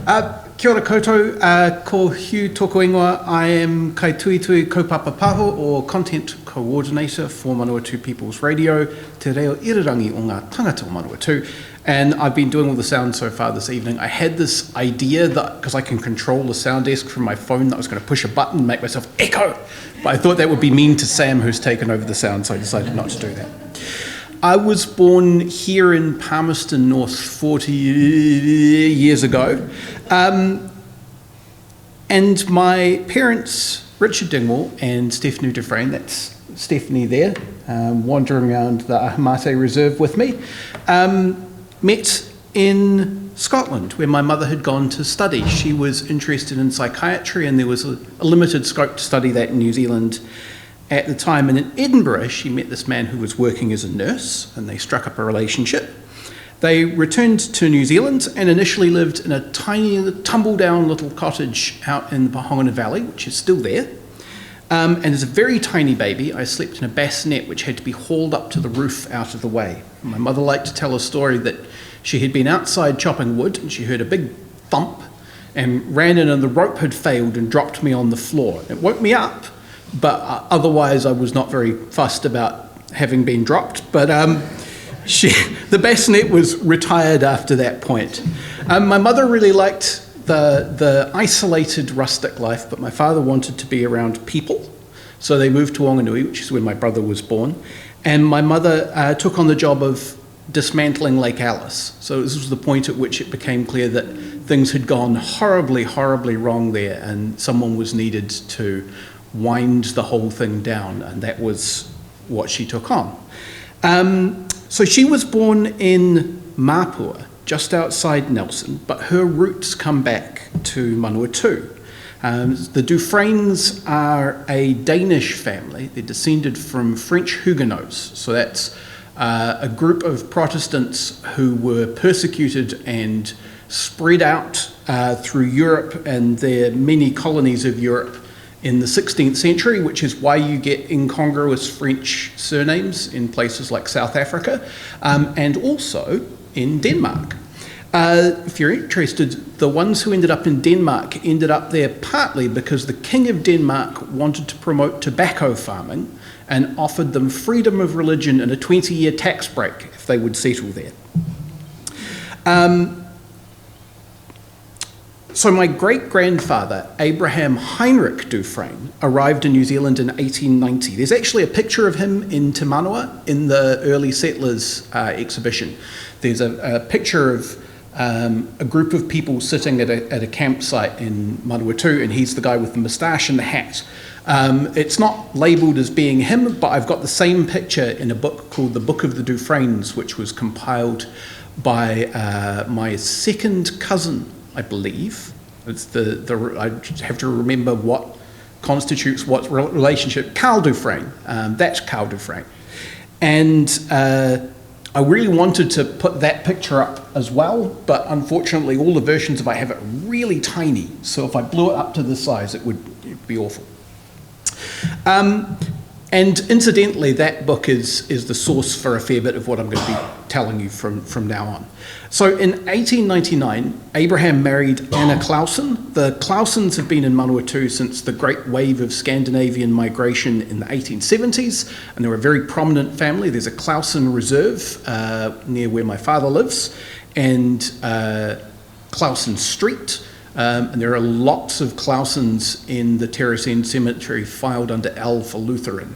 Kia ora koutou, ko Hugh toko ingoa. I am Kai Tui Tui Kaupapa Paho, or Content Coordinator for Manawatu People's Radio, te reo irirangi o ngā tangata o Manawatu. And I've been doing all the sound so far this evening. I had this idea that, because I can control the sound desk from my phone, that I was going to push a button and make myself echo. But I thought that would be mean to Sam, who's taken over the sound, so I decided not to do that. I was born here in Palmerston North 40 years ago. And my parents, Richard Dingwall and Stephanie Dufresne, that's Stephanie there, wandering around the Ahamate Reserve with me, met in Scotland, where my mother had gone to study. She was interested in psychiatry, and there was a limited scope to study that in New Zealand at the time. And in Edinburgh, she met this man who was working as a nurse, and they struck up a relationship. They returned to New Zealand and initially lived in a tiny, tumble-down little cottage out in the Pahongana Valley, which is still there. And as a very tiny baby, I slept in a bassinet which had to be hauled up to the roof out of the way. My mother liked to tell a story that she had been outside chopping wood and she heard a big thump and ran in, and the rope had failed and dropped me on the floor. It woke me up, but otherwise I was not very fussed about having been dropped. But the bassinet was retired after that point. My mother really liked the isolated rustic life, but my father wanted to be around people. So they moved to Whanganui, which is where my brother was born. And my mother took on the job of dismantling Lake Alice. So this was the point at which it became clear that things had gone horribly, horribly wrong there, and someone was needed to wind the whole thing down, and that was what she took on. So she was born in Mapua, just outside Nelson, but her roots come back to Manawatu. The Dufresnes are a Danish family. They're descended from French Huguenots, so that's a group of Protestants who were persecuted and spread out through Europe and their many colonies of Europe in the 16th century, which is why you get incongruous French surnames in places like South Africa, and also in Denmark. If you're interested, the ones who ended up in Denmark ended up there partly because the King of Denmark wanted to promote tobacco farming and offered them freedom of religion and a 20-year tax break if they would settle there. So my great-grandfather, Abraham Heinrich Dufresne, arrived in New Zealand in 1890. There's actually a picture of him in Te Manawa in the early settlers exhibition. There's a picture of a group of people sitting at a campsite in Manawatu, and he's the guy with the moustache and the hat. It's not labelled as being him, but I've got the same picture in a book called The Book of the Dufresnes, which was compiled by my second cousin, I believe. It's I have to remember what constitutes what relationship. Carl Dufresne, that's Carl Dufresne. And I really wanted to put that picture up as well, but unfortunately all the versions I have it really tiny, so if I blew it up to this size it would be awful. And incidentally, that book is the source for a fair bit of what I'm going to be telling you from now on. So in 1899, Abraham married Anna Clausen. The Clausens have been in Manawatu since the great wave of Scandinavian migration in the 1870s, and they're a very prominent family. There's a Clausen Reserve near where my father lives, and Clausen Street. And there are lots of Clausens in the Terrace End Cemetery filed under L for Lutheran.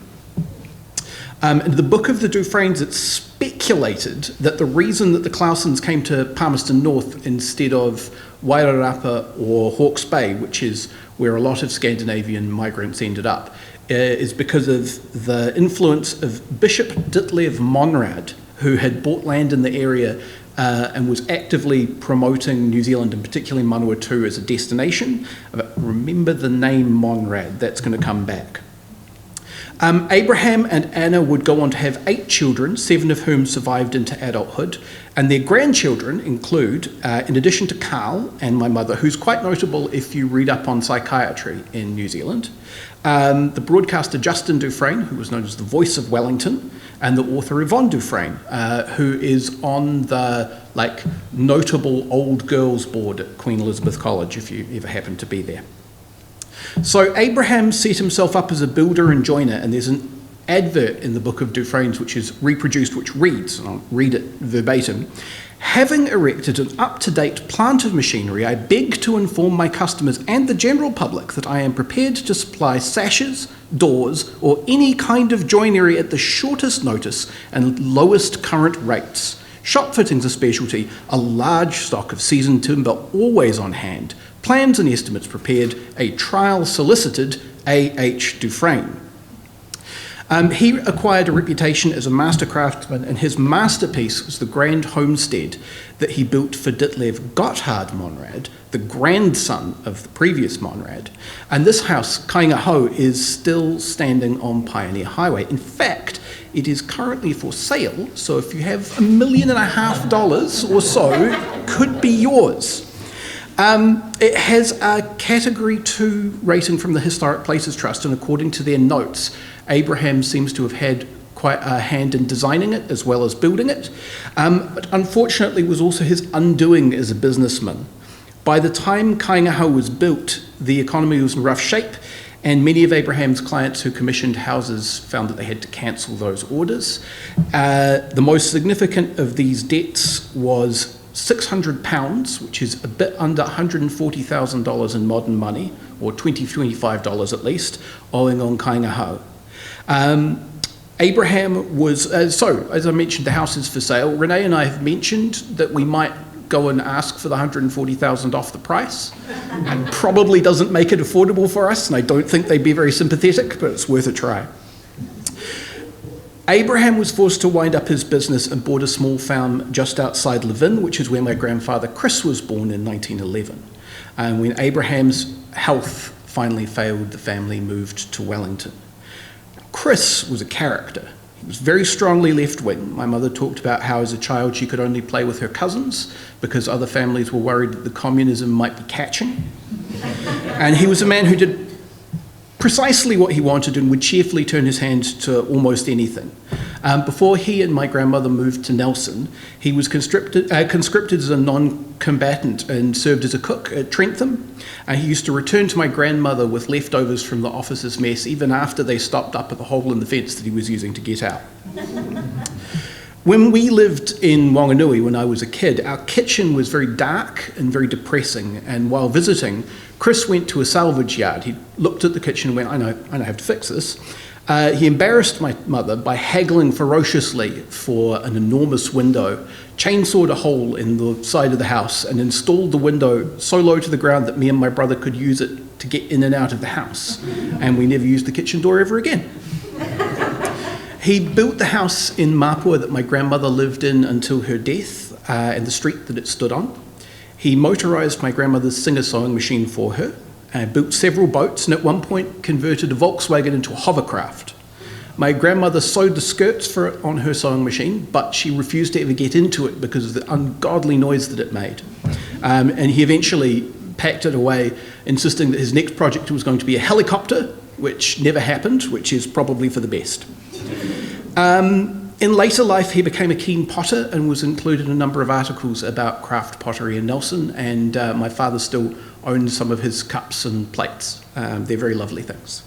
In the Book of the Dufresnes, it's speculated that the reason that the Clausens came to Palmerston North instead of Wairarapa or Hawke's Bay, which is where a lot of Scandinavian migrants ended up, is because of the influence of Bishop Ditlev Monrad, who had bought land in the area and was actively promoting New Zealand, and particularly Manawatu, as a destination. Remember the name Monrad, that's going to come back. Abraham and Anna would go on to have 8 children, 7 of whom survived into adulthood, And their grandchildren include, in addition to Carl and my mother, who's quite notable if you read up on psychiatry in New Zealand, the broadcaster Justin Dufresne, who was known as the voice of Wellington, and the author Yvonne Dufresne, who is on the notable old girls board at Queen Elizabeth College, if you ever happen to be there. So Abraham set himself up as a builder and joiner, and there's an advert in the book of Dufresne's which is reproduced, which reads, and I'll read it verbatim: "Having erected an up-to-date plant of machinery, I beg to inform my customers and the general public that I am prepared to supply sashes, doors, or any kind of joinery at the shortest notice and lowest current rates. Shop fittings a specialty, a large stock of seasoned timber always on hand, plans and estimates prepared, a trial solicited, A.H. Dufresne." He acquired a reputation as a master craftsman, and his masterpiece was the grand homestead that he built for Ditlev Gotthard Monrad, the grandson of the previous Monrad. And this house, Kainga is still standing on Pioneer Highway. In fact, it is currently for sale, so if you have $1.5 million or so, could be yours. It has a Category 2 rating from the Historic Places Trust, and according to their notes, Abraham seems to have had quite a hand in designing it as well as building it, but unfortunately was also his undoing as a businessman. By the time Kainga was built, the economy was in rough shape, and many of Abraham's clients who commissioned houses found that they had to cancel those orders. The most significant of these debts was £600, which is a bit under $140,000 in modern money, or $25 at least, owing on Kainga. Abraham was, so as I mentioned, the house is for sale. Renee and I have mentioned that we might go and ask for the $140,000 off the price, and probably doesn't make it affordable for us, and I don't think they'd be very sympathetic, but it's worth a try. Abraham was forced to wind up his business and bought a small farm just outside Levin, which is where my grandfather Chris was born in 1911. And when Abraham's health finally failed, the family moved to Wellington. Chris was a character. He was very strongly left-wing. My mother talked about how as a child she could only play with her cousins because other families were worried that the communism might be catching. And he was a man who did precisely what he wanted and would cheerfully turn his hand to almost anything. Before he and my grandmother moved to Nelson, he was conscripted as a non-combatant and served as a cook at Trentham. He used to return to my grandmother with leftovers from the officers' mess even after they stopped up at the hole in the fence that he was using to get out. When we lived in Wanganui when I was a kid, our kitchen was very dark and very depressing, and while visiting, Chris went to a salvage yard. He looked at the kitchen and went, I know how to fix this. He embarrassed my mother by haggling ferociously for an enormous window, chainsawed a hole in the side of the house, and installed the window so low to the ground that me and my brother could use it to get in and out of the house. And we never used the kitchen door ever again. He built the house in Mapua that my grandmother lived in until her death, and the street that it stood on. He motorised my grandmother's singer-sewing machine for her, built several boats, and at one point converted a Volkswagen into a hovercraft. My grandmother sewed the skirts for it on her sewing machine, but she refused to ever get into it because of the ungodly noise that it made. And he eventually packed it away, insisting that his next project was going to be a helicopter, which never happened, which is probably for the best. In later life, he became a keen potter and was included in a number of articles about craft pottery in Nelson, and my father still owns some of his cups and plates. They're very lovely things.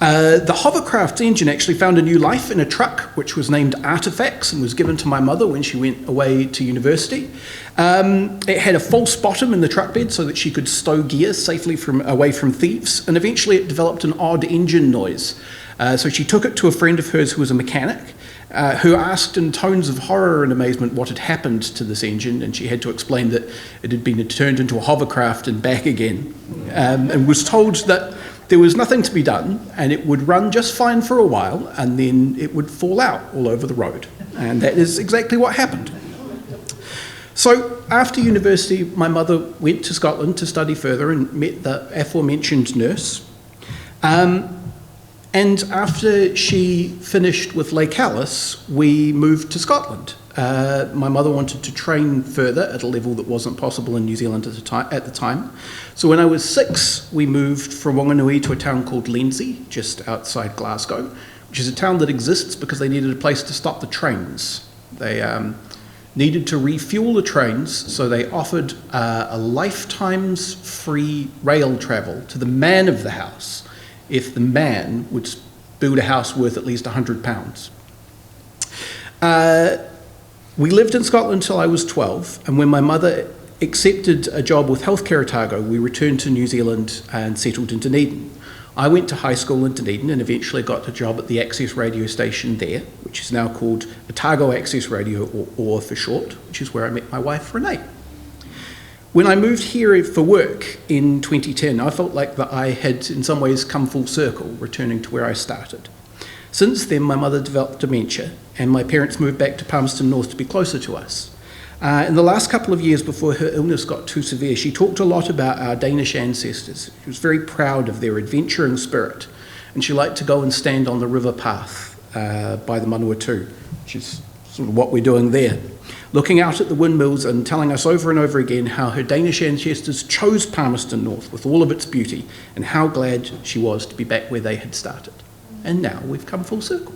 The hovercraft engine actually found a new life in a truck which was named Artifacts and was given to my mother when she went away to university. It had a false bottom in the truck bed so that she could stow gear safely away from thieves, and eventually it developed an odd engine noise. So she took it to a friend of hers who was a mechanic, who asked in tones of horror and amazement what had happened to this engine, and she had to explain that it had been turned into a hovercraft and back again, and was told that there was nothing to be done and it would run just fine for a while and then it would fall out all over the road. And that is exactly what happened. So after university, my mother went to Scotland to study further and met the aforementioned nurse. And And after she finished with Lake Alice, we moved to Scotland. My mother wanted to train further at a level that wasn't possible in New Zealand at the time. So when I was 6, we moved from Whanganui to a town called Lindsay, just outside Glasgow, which is a town that exists because they needed a place to stop the trains. They needed to refuel the trains, so they offered a lifetime's free rail travel to the man of the house if the man would build a house worth at least £100. We lived in Scotland until I was 12, and when my mother accepted a job with Healthcare Otago, we returned to New Zealand and settled in Dunedin. I went to high school in Dunedin and eventually got a job at the Access radio station there, which is now called Otago Access Radio, or OAR for short, which is where I met my wife, Renee. When I moved here for work in 2010, I felt like that I had in some ways come full circle, returning to where I started. Since then, my mother developed dementia, and my parents moved back to Palmerston North to be closer to us. In the last couple of years before her illness got too severe, she talked a lot about our Danish ancestors. She was very proud of their adventuring spirit, and she liked to go and stand on the river path by the Manawatu, which is sort of what we're doing there, looking out at the windmills and telling us over and over again how her Danish ancestors chose Palmerston North with all of its beauty, and how glad she was to be back where they had started. And now we've come full circle.